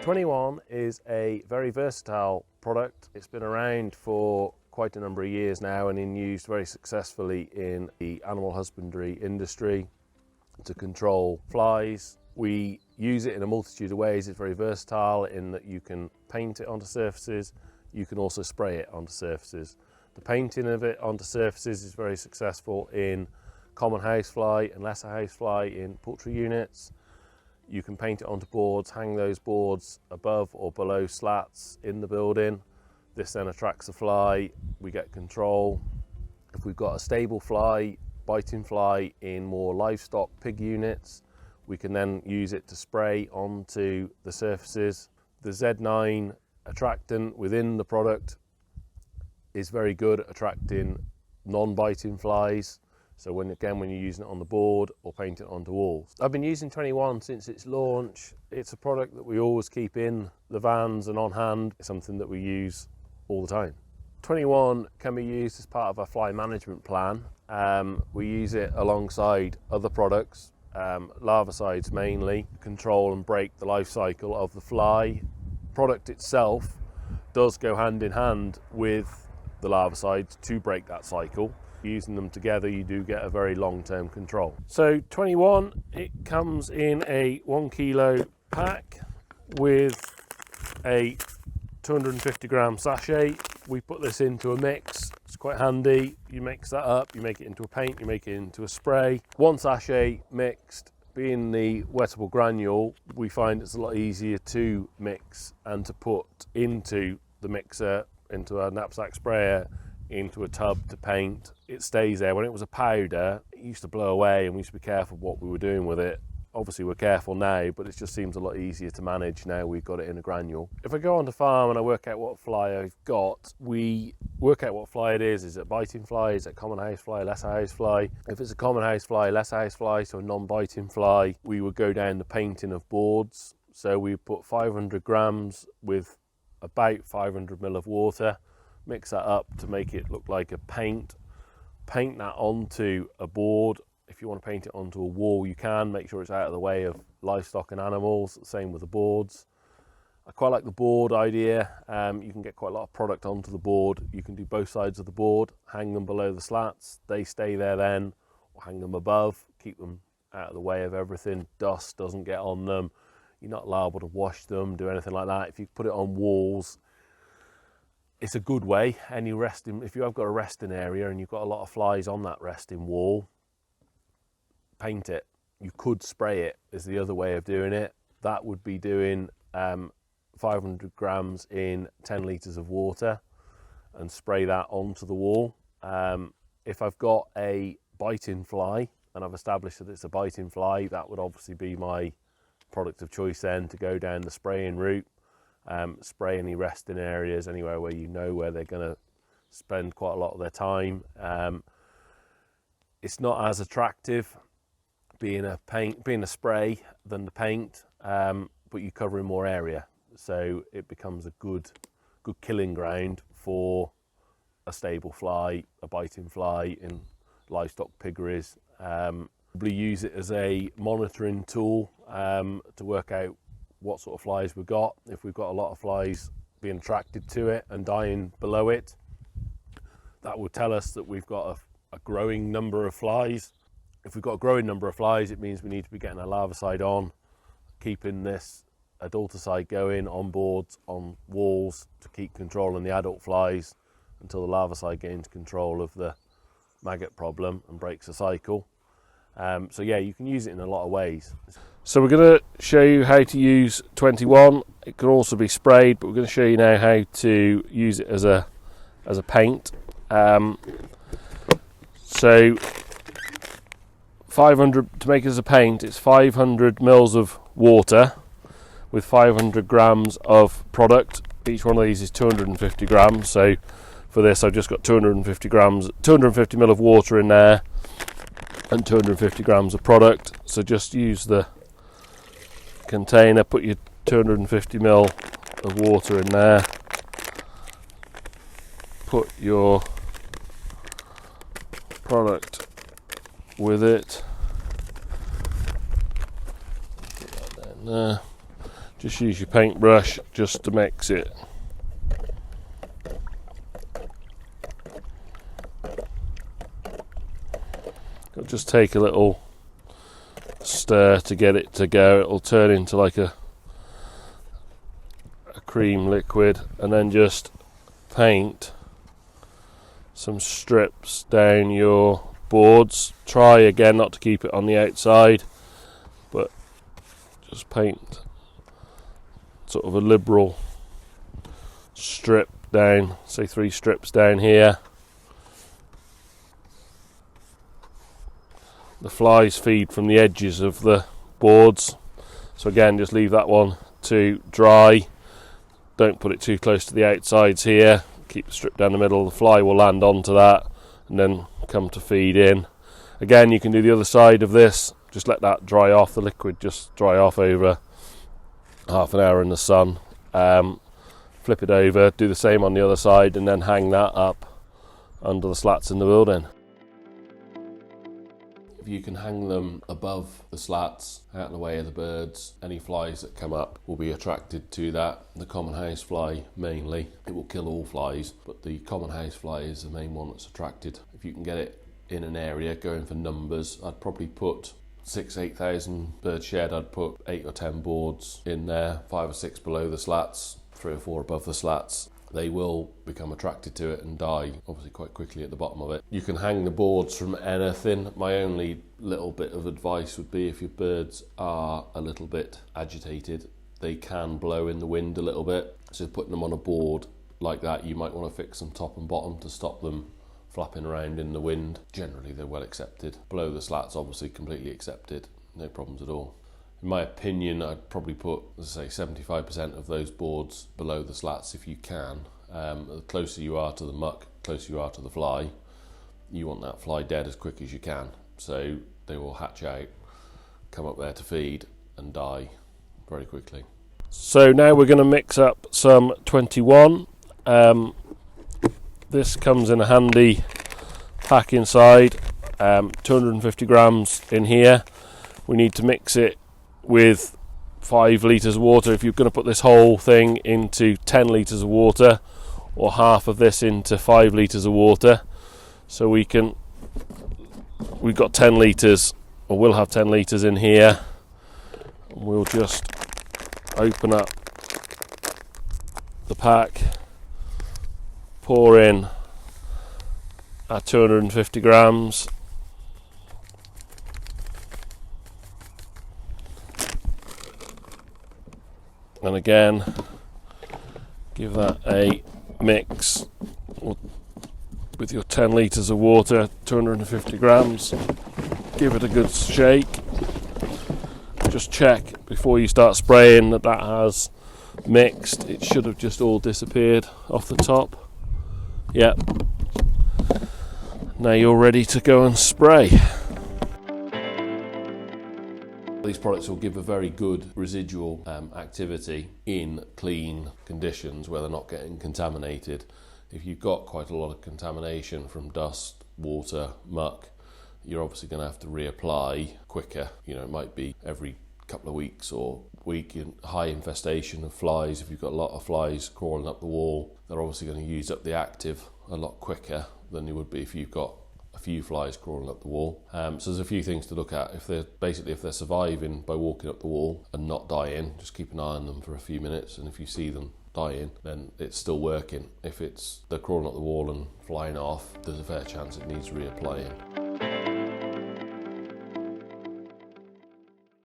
21 is a very versatile product. It's been around for quite a number of years now and used very successfully in the animal husbandry industry to control flies. We use it in a multitude of ways. It's very versatile in that you can paint it onto surfaces, you can also spray it onto surfaces. The painting of it onto surfaces is very successful in common housefly and lesser housefly in poultry units. You can paint it onto boards, hang those boards above or below slats in the building. This then attracts the fly, we get control. If we've got a stable fly, biting fly in more livestock pig units, we can then use it to spray onto the surfaces. The Z9 attractant within the product is very good at attracting non-biting flies. So when you're using it on the board or paint it onto walls. I've been using 21 since its launch. It's a product that we always keep in the vans and on hand. It's something that we use all the time. 21 can be used as part of our fly management plan. We use it alongside other products, larvicides mainly, control and break the life cycle of the fly. Product itself does go hand in hand with the larvicides to break that cycle. Using them together, you do get a very long-term control. So 21, it comes in a 1 kilo pack with a 250 gram sachet. We put this into a mix. It's quite handy. You mix that up, you make it into a paint, you make it into a spray. One sachet mixed, being the wettable granule, we find it's a lot easier to mix and to put into the mixer, into a knapsack sprayer, into a tub to paint. It stays there. When it was a powder, it used to blow away and we used to be careful what we were doing with it. Obviously we're careful now, but it just seems a lot easier to manage now we've got it in a granule. If I go on the farm and I work out what fly I've got, we work out what fly it is. Is it biting fly? Is it common house fly, lesser house fly? If it's a common house fly, lesser house fly, so a non-biting fly, we would go down the painting of boards. So we put 500 grams with about 500 ml of water, mix that up to make it look like a paint that onto a board. If you want to paint it onto a wall, you can. Make sure it's out of the way of livestock and animals. Same with the boards. I quite like the board idea. You can get quite a lot of product onto the board. You can do both sides of the board, hang them below the slats, they stay there then, or hang them above, keep them out of the way of everything. Dust doesn't get on them. You're not liable to wash them, do anything like that. If you put it on walls, it's a good way. If you have got a resting area and you've got a lot of flies on that resting wall, paint it. You could spray it, is the other way of doing it. That would be doing 500 grams in 10 litres of water and spray that onto the wall. If I've got a biting fly and I've established that it's a biting fly, that would obviously be my product of choice then, to go down the spraying route. Spray any resting areas, anywhere where you know where they're going to spend quite a lot of their time. It's not as attractive being a spray than the paint, but you're covering more area, so it becomes a good killing ground for a stable fly, a biting fly in livestock piggeries. Probably use it as a monitoring tool to work out what sort of flies we've got. If we've got a lot of flies being attracted to it and dying below it, that will tell us that we've got a growing number of flies. If we've got a growing number of flies, it means we need to be getting a larvicide on, keeping this adulticide going on boards, on walls, to keep controlling the adult flies until the larvicide gains control of the maggot problem and breaks the cycle. So yeah, you can use it in a lot of ways. So we're going to show you how to use 21. It can also be sprayed, but we're going to show you now how to use it as a paint. So 500 to make it as a paint, it's 500 mils of water with 500 grams of product. Each one of these is 250 grams. So for this, I've just got 250 mil of water in there and 250 grams of product. So just use the container, put your 250 mil of water in there, put your product with it, put that down there. Just use your paintbrush just to mix it. It'll just take a little stir to get it to go. It'll turn into like a cream liquid, and then just paint some strips down your boards. Try again not to keep it on the outside, but just paint sort of a liberal strip down, say 3 strips down here. The flies feed from the edges of the boards, so again just leave that one to dry. Don't put it too close to the outsides here. Keep the strip down the middle. The fly will land onto that and then come to feed in. Again, you can do the other side of this. Just let that dry off. The liquid just dry off over half an hour in the sun. Flip it over, do the same on the other side, and then hang that up under the slats in the building. You can hang them above the slats, out of the way of the birds. Any flies that come up will be attracted to that. The common house fly mainly. It will kill all flies, but the common house fly is the main one that's attracted. If you can get it in an area, going for numbers, I'd probably put 8,000 bird shed. I'd put 8 or 10 boards in there, 5 or 6 below the slats, 3 or 4 above the slats. They will become attracted to it and die, obviously quite quickly at the bottom of it. You can hang the boards from anything. My only little bit of advice would be if your birds are a little bit agitated, they can blow in the wind a little bit. So putting them on a board like that, you might want to fix them top and bottom to stop them flapping around in the wind. Generally they're well accepted. Below the slats, obviously completely accepted, no problems at all. In my opinion, I'd probably put, as I say, 75% of those boards below the slats if you can. The closer you are to the muck, the closer you are to the fly, you want that fly dead as quick as you can. So they will hatch out, come up there to feed and die very quickly. So now we're going to mix up some 21. This comes in a handy pack inside, 250 grams in here. We need to mix it with 5 litres of water. If you're going to put this whole thing into 10 litres of water, or half of this into 5 litres of water, so we've got 10 litres, or we'll have 10 litres in here. We'll just open up the pack, pour in our 250 grams, and again give that a mix with your 10 litres of water, 250 grams. Give it a good shake. Just check before you start spraying that has mixed. It should have just all disappeared off the top. Yep. Now you're ready to go and spray. These products will give a very good residual activity in clean conditions where they're not getting contaminated. If you've got quite a lot of contamination from dust, water, muck, you're obviously going to have to reapply quicker. You know, it might be every couple of weeks or week. In high infestation of flies, if you've got a lot of flies crawling up the wall, they're obviously going to use up the active a lot quicker than you would be if you've got a few flies crawling up the wall. So there's a few things to look at. If they're surviving by walking up the wall and not dying, just keep an eye on them for a few minutes, and if you see them dying, then it's still working. If they're crawling up the wall and flying off, there's a fair chance it needs reapplying.